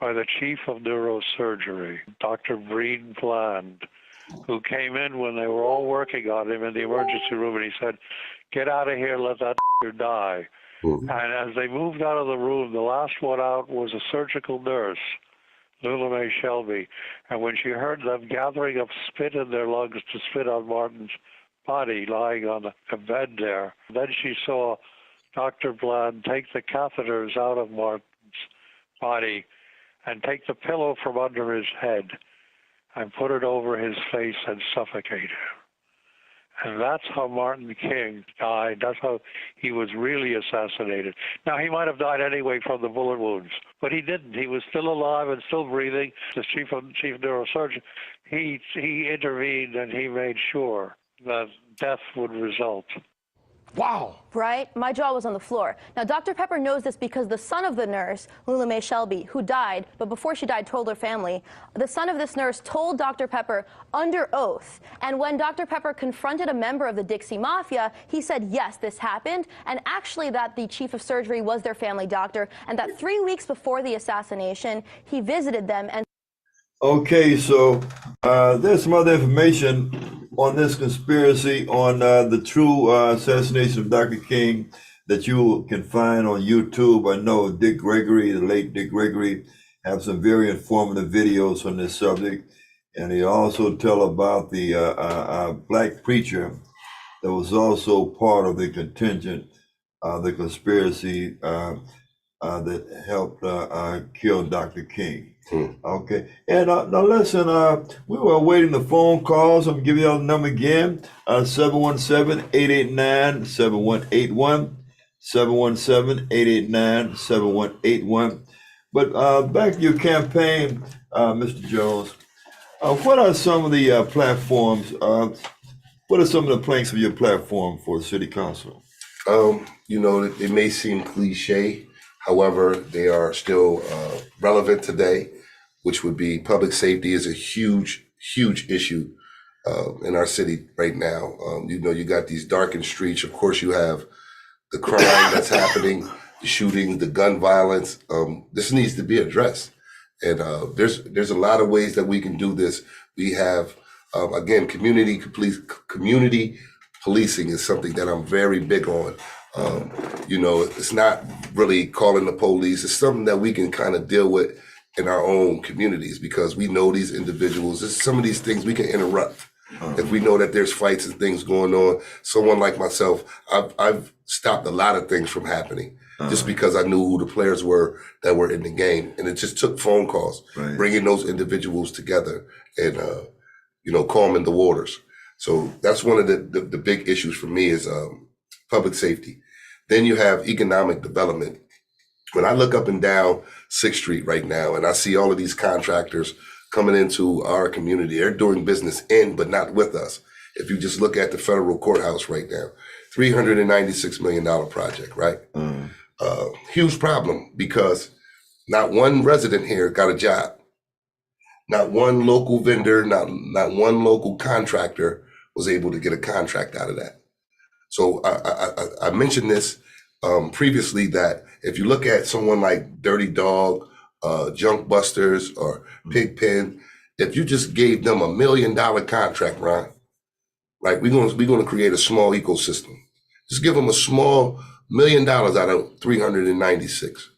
by the chief of neurosurgery, Dr. Breen Bland, who came in when they were all working on him in the emergency room, and he said, get out of here, let that die. And as they moved out of the room, the last one out was a surgical nurse, Lula Mae Shelby, and when she heard them gathering up spit in their lungs to spit on Martin's body lying on a bed there. Then she saw Dr. Bland take the catheters out of Martin's body and take the pillow from under his head and put it over his face and suffocate him. And that's how Martin King died. That's how he was really assassinated. Now, he might have died anyway from the bullet wounds, but he didn't. He was still alive and still breathing. The chief neurosurgeon, he intervened and he made sure that death would result. Wow. Right? My jaw was on the floor. Now, Dr. Pepper knows this because the son of the nurse, Lula Mae Shelby, who died, but before she died told her family, the son of this nurse told Dr. Pepper under oath. And when Dr. Pepper confronted a member of the Dixie Mafia, he said, yes, this happened, and actually that the chief of surgery was their family doctor, and that 3 weeks before the assassination, he visited them and Okay, so there's some other information on this conspiracy on the true assassination of Dr. King that you can find on YouTube. I know Dick Gregory, the late Dick Gregory, have some very informative videos on this subject. And he also tell about the black preacher that was also part of the contingent, the conspiracy that helped kill Dr. King. Okay, and now listen, we were awaiting the phone calls. I'm gonna give you the number again, 717-889-7181, 717-889-7181. But back to your campaign, Mr. Jones, what are some of the platforms, what are some of the planks of your platform for the city council? You know, it may seem cliche, however, they are still relevant today, which would be public safety is a huge, huge issue in our city right now. You know, you got these darkened streets. Of course, you have the crime that's happening, the shooting, the gun violence. This needs to be addressed. And there's a lot of ways that we can do this. We have, again, community policing is something that I'm very big on. You know, it's not really calling the police. It's something that we can kind of deal with in our own communities because we know these individuals. There's some of these things we can interrupt. If we know that there's fights and things going on, someone like myself, I've stopped a lot of things from happening just because I knew who the players were that were in the game. And it just took phone calls, bringing those individuals together and, you know, calming the waters. So that's one of the big issues for me is public safety. Then you have economic development. When I look up and down 6th Street right now and I see all of these contractors coming into our community, they're doing business in, but not with us. If you just look at the federal courthouse right now, $396 million project, right? Huge problem because not one resident here got a job. Not one local vendor, not one local contractor was able to get a contract out of that. So I mentioned this previously that if you look at someone like Dirty Dog, Junk Busters, or Pigpen, if you just gave them $1 million contract, Ron, right? We're gonna create a small ecosystem. Just give them a small $1 million out of 396.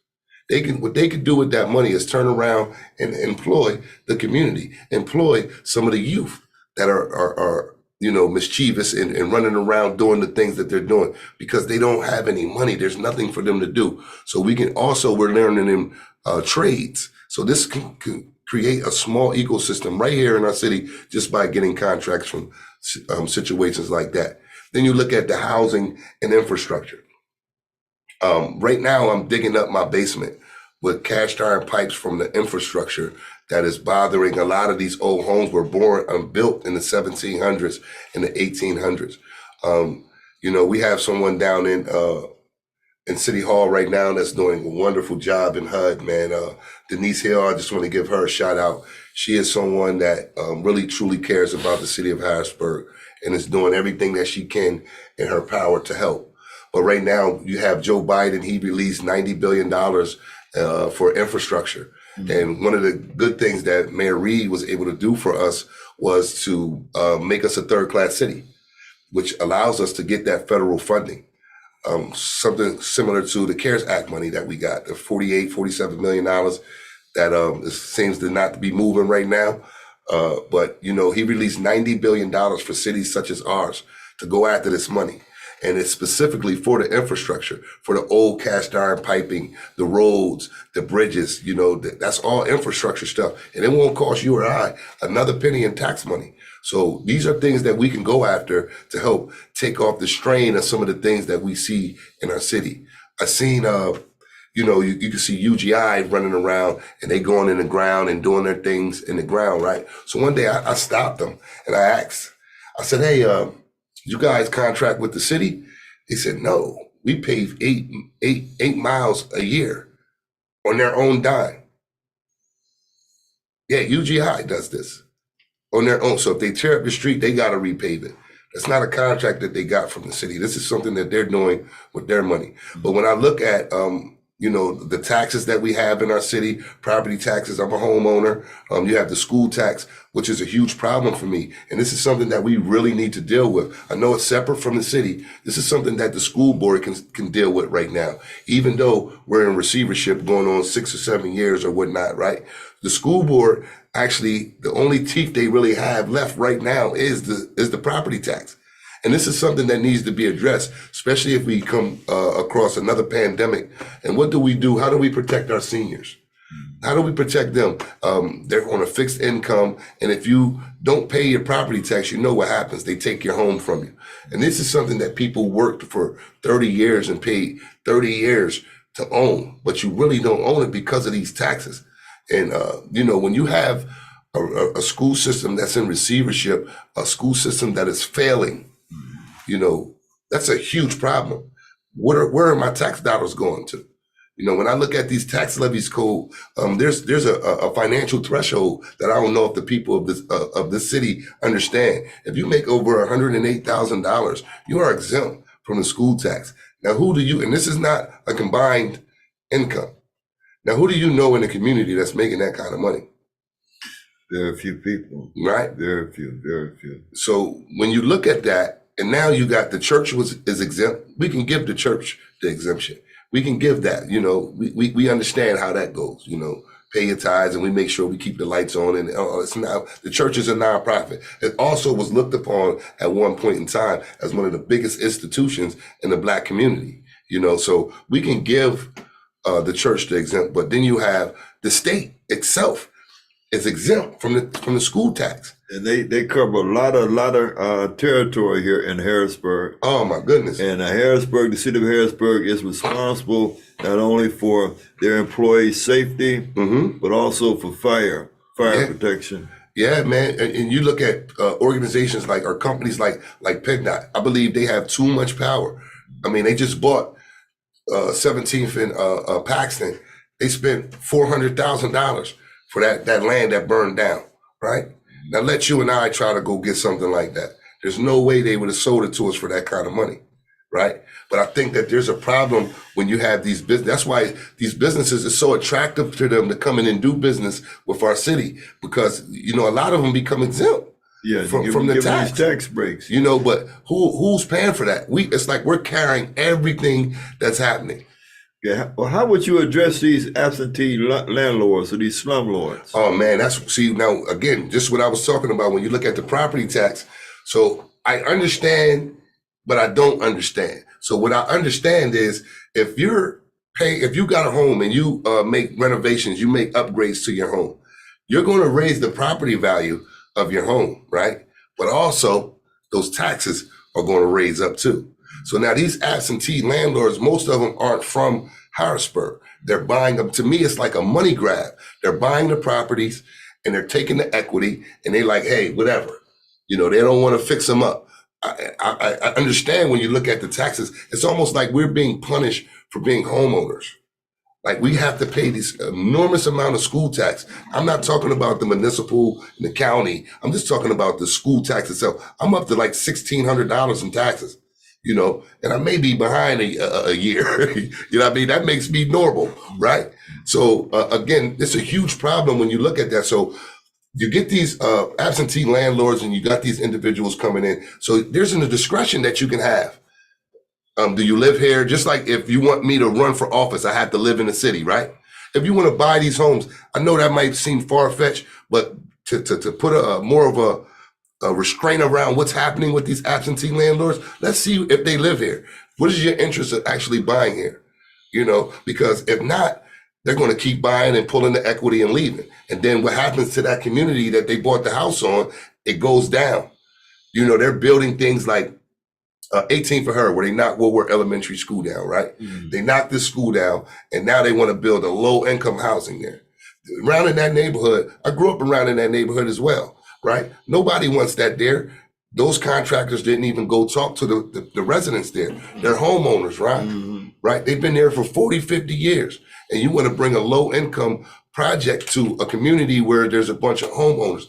What they could do with that money is turn around and employ the community, employ some of the youth that are you know, mischievous and running around doing the things that they're doing because they don't have any money. There's nothing for them to do. So we're learning them trades. So this can create a small ecosystem right here in our city just by getting contracts from situations like that. Then you look at the housing and infrastructure. Right now, I'm digging up my basement with cast iron pipes from the infrastructure that is bothering a lot of these old homes were built in the 1700s and the 1800s. You know, we have someone down in City Hall right now that's doing a wonderful job in HUD, man. Denise Hill, I just want to give her a shout out. She is someone that really truly cares about the city of Harrisburg and is doing everything that she can in her power to help. But right now you have Joe Biden, he released $90 billion for infrastructure. And one of the good things that Mayor Reed was able to do for us was to make us a third-class city, which allows us to get that federal funding. Something similar to the CARES Act money that we got, the $47 million that seems to not be moving right now. But, you know, he released $90 billion for cities such as ours to go after this money. And it's specifically for the infrastructure, for the old cast iron piping, the roads, the bridges, you know, that's all infrastructure stuff. And it won't cost you or I another penny in tax money. So these are things that we can go after to help take off the strain of some of the things that we see in our city. I seen, you know, you can see UGI running around and they going in the ground and doing their things in the ground, right? So one day I stopped them and I asked, I said, hey, you guys contract with the city? They said, no, we pave eight miles a year on their own dime. Yeah, UGI does this on their own. So if they tear up the street, they got to repave it. That's not a contract that they got from the city. This is something that they're doing with their money. But when I look at, you know, the taxes that we have in our city, property taxes, I'm a homeowner. You have the school tax, which is a huge problem for me. And this is something that we really need to deal with. I know it's separate from the city. This is something that the school board can deal with right now, even though we're in receivership going on 6 or 7 years or whatnot, right? The school board, actually, the only teeth they really have left right now is the property tax. And this is something that needs to be addressed, especially if we come across another pandemic. And what do we do? How do we protect our seniors? How do we protect them? They're on a fixed income. And if you don't pay your property tax, you know what happens. They take your home from you. And this is something that people worked for 30 years and paid 30 years to own, but you really don't own it because of these taxes. And, you know, when you have a school system that's in receivership, a school system that is failing, you know, that's a huge problem. Where are my tax dollars going to? You know, when I look at these tax levies code, there's a financial threshold that I don't know if the people of this city understand. If you make over $108,000, you are exempt from the school tax. Now, who do you? And this is not a combined income. Now, who do you know in the community that's making that kind of money? There are a few people. Right? Very few. So when you look at that, and now you got the church is exempt, we can give the church the exemption. We can give that, you know, we understand how that goes, you know, pay your tithes and we make sure we keep the lights on. And it's now, the church is a nonprofit. It also was looked upon at one point in time as one of the biggest institutions in the Black community, you know, so we can give the church the exempt, but then you have the state itself is exempt from the school tax. And they cover a lot of territory here in Harrisburg. Oh my goodness. And the city of Harrisburg is responsible not only for their employees' safety, but also for fire protection. Yeah, man. And you look at organizations or companies like PennDOT. I believe they have too much power. I mean, they just bought 17th and Paxton. They spent $400,000 for that land that burned down, right? Now let you and I try to go get something like that. There's no way they would have sold it to us for that kind of money, right? But I think that there's a problem when you have these business. That's why these businesses are so attractive to them to come in and do business with our city, because, you know, a lot of them become exempt from the tax breaks. You know, but who's paying for that? It's like we're carrying everything that's happening. Yeah. Well, how would you address these absentee landlords or these slumlords? Oh man, now again, just what I was talking about when you look at the property tax. So I understand, but I don't understand. So what I understand is if you got a home and you make renovations, you make upgrades to your home, you're going to raise the property value of your home, right? But also those taxes are going to raise up too. So now these absentee landlords, most of them aren't from Harrisburg. They're buying them. To me, it's like a money grab. They're buying the properties and they're taking the equity and they're like, hey, whatever. You know, they don't want to fix them up. I understand when you look at the taxes, it's almost like we're being punished for being homeowners. Like we have to pay this enormous amount of school tax. I'm not talking about the municipal and the county. I'm just talking about the school tax itself. I'm up to like $1,600 in taxes. You know, and I may be behind a year, you know what I mean? That makes me normal, right? So again, it's a huge problem when you look at that. So you get these absentee landlords and you got these individuals coming in. So there's a discretion that you can have. Do you live here? Just like if you want me to run for office, I have to live in the city, right? If you want to buy these homes, I know that might seem far-fetched, but to put a more of a restraint around what's happening with these absentee landlords. Let's see if they live here. What is your interest in actually buying here? You know, because if not, they're going to keep buying and pulling the equity and leaving. And then what happens to that community that they bought the house on it goes down. You know, they're building things like 18 for Her, where they knocked Woodward Elementary School down, right? They knocked this school down, and now they want to build a low-income housing there. Around in that neighborhood, I grew up around in that neighborhood as well, right? Nobody wants that there. Those contractors didn't even go talk to the residents there. They're homeowners, right? Right? They've been there for 40, 50 years. And you want to bring a low-income project to a community where there's a bunch of homeowners.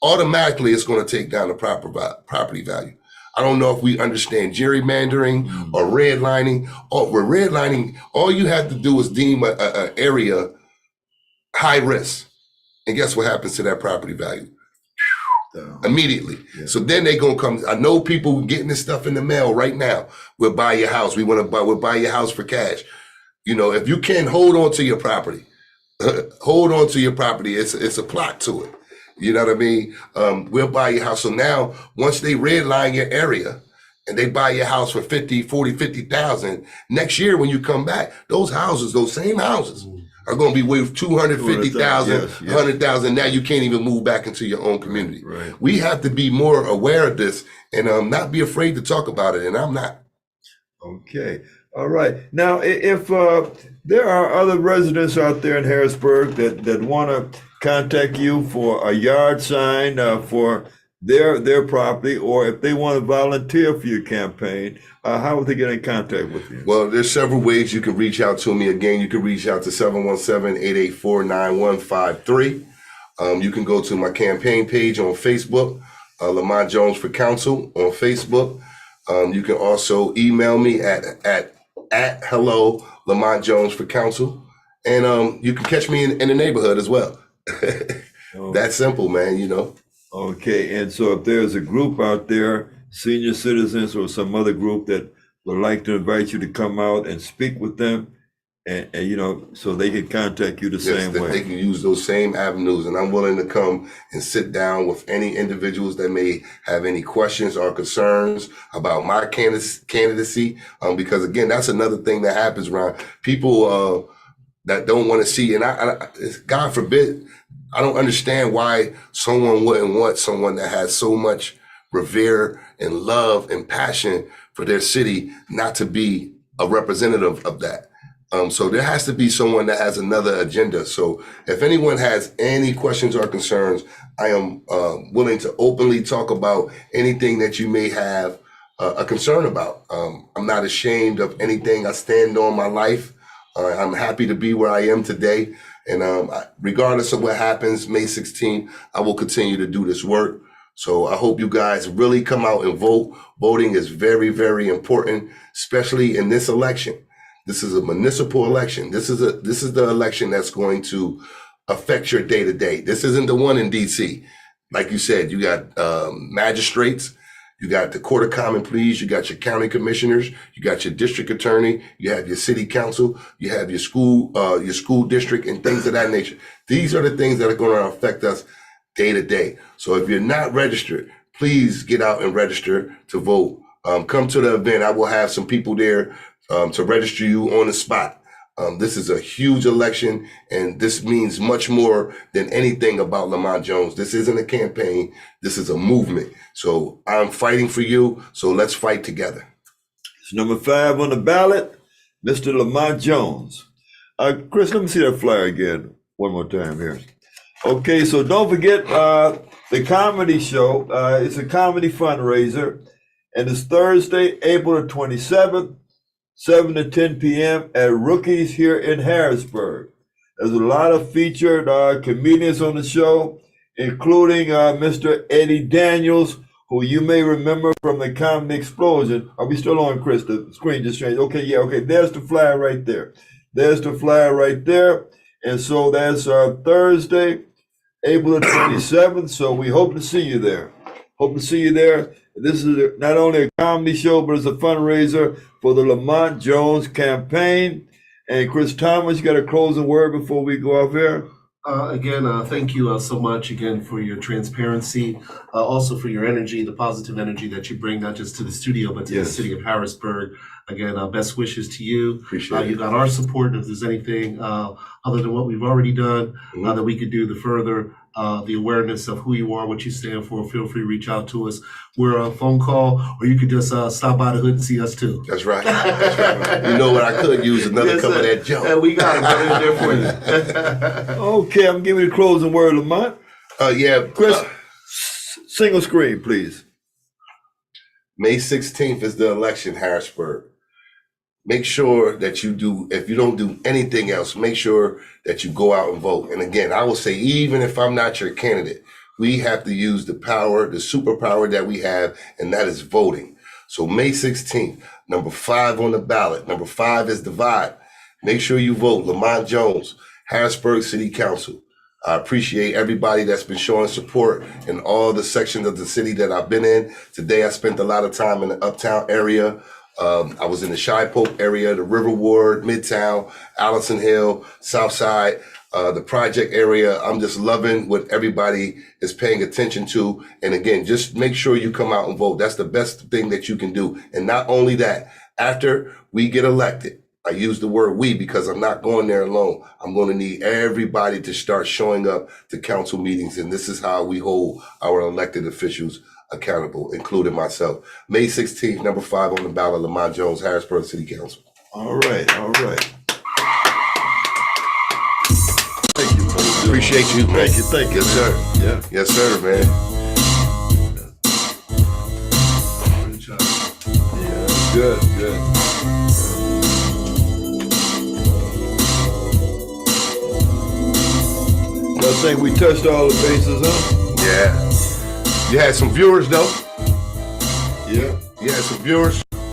Automatically, it's going to take down the property value. I don't know if we understand gerrymandering or redlining. With redlining, all you have to do is deem an area high risk. And guess what happens to that property value? Immediately. Yeah. So then they gonna come. I know people getting this stuff in the mail right now. We'll buy your house. We'll buy your house for cash. You know, if you can hold on to your property, hold on to your property. It's a plot to it. You know what I mean? We'll buy your house. So now, once they redline your area and they buy your house for 50,000, next year when you come back, those same houses are going to be worth 250,000, 100,000. Now you can't even move back into your own community. Right. We have to be more aware of this and not be afraid to talk about it. And I'm not. Okay. All right. Now, if there are other residents out there in Harrisburg that want to contact you for a yard sign for their property, or if they want to volunteer for your campaign, how would they get in contact with you? Well, there's several ways you can reach out to me. Again, you can reach out to 717-884-9153. You can go to my campaign page on Facebook, Lamont Jones for Council on Facebook. You can also email me at hello Lamont Jones for Council, and you can catch me in the neighborhood as well. That's simple, man. You know. Okay, and so if there's a group out there, senior citizens or some other group that would like to invite you to come out and speak with them, and you know, so they can contact you the same way. They can use those same avenues, and I'm willing to come and sit down with any individuals that may have any questions or concerns about my candidacy. Because again, that's another thing that happens around people that don't want to see, and I God forbid, I don't understand why someone wouldn't want someone that has so much revere and love and passion for their city not to be a representative of that. So there has to be someone that has another agenda. So if anyone has any questions or concerns, I am willing to openly talk about anything that you may have a concern about. I'm not ashamed of anything. I stand on my life. I'm happy to be where I am today. And regardless of what happens May 16th, I will continue to do this work. So I hope you guys really come out and vote. Voting is very, very important, especially in this election. This is a municipal election. This is the election that's going to affect your day to day. This isn't the one in DC. Like you said, you got magistrates, you got the Court of Common Pleas, you got your county commissioners, you got your district attorney, you have your city council, you have your school district, and things of that nature. These are the things that are going to affect us day to day. So if you're not registered, please get out and register to vote. Come to the event. I will have some people there to register you on the spot. This is a huge election, and this means much more than anything about Lamont Jones. This isn't a campaign. This is a movement. So I'm fighting for you. So let's fight together. It's number 5 on the ballot, Mr. Lamont Jones. Chris, let me see that flyer again one more time here. Okay, so don't forget the comedy show. It's a comedy fundraiser, and it's Thursday, April the 27th. 7 to 10 p.m. at Rookies here in Harrisburg. There's a lot of featured comedians on the show, including Mr. Eddie Daniels, who you may remember from the Comedy Explosion. Are we still on, Chris? The screen just changed. Okay, yeah, okay. There's the flyer right there. There's the flyer right there. And so that's Thursday, April the 27th. So we hope to see you there. Hope to see you there. This is not only a comedy show, but it's a fundraiser for the Lamont Jones campaign. And Chris Thomas, you got a closing word before we go off air? Again, thank you so much again for your transparency, also for your energy, the positive energy that you bring, not just to the studio, but to the city of Harrisburg. Again, best wishes to you. Appreciate it. You got our support. If there's anything other than what we've already done that we could do to further the awareness of who you are, what you stand for, feel free to reach out to us. We're a phone call, or you could just stop by the hood and see us too. That's right. That's right. You know what? I could use another cup of that junk. And we got it right there for you. Okay, I'm giving you the closing word, Lamont. Chris, single screen, please. May 16th is the election, Harrisburg. Make sure that you do, if you don't do anything else, make sure that you go out and vote. And again, I will say, even if I'm not your candidate, we have to use the power, the superpower that we have, and that is voting. So May 16th, number 5 on the ballot. Number 5 is divide. Make sure you vote. Lamont Jones, Harrisburg City Council. I appreciate everybody that's been showing support in all the sections of the city that I've been in. Today, I spent a lot of time in the Uptown area. I was in the Shy Pope area, the River Ward, Midtown, Allison Hill, South Side, the project area. I'm just loving what everybody is paying attention to. And again, just make sure you come out and vote. That's the best thing that you can do. And not only that, after we get elected, I use the word we because I'm not going there alone. I'm going to need everybody to start showing up to council meetings. And this is how we hold our elected officials accountable, including myself. May 16th, number 5 on the ballot, Lamont Jones, Harrisburg City Council. All right, all right. Thank you, brother. Appreciate you, man. Thank you. Yes, sir. Yeah. Yes, sir, man. Yeah, good, good. I think we touched all the bases, huh? Yeah. You had some viewers, though. Yeah. You had some viewers.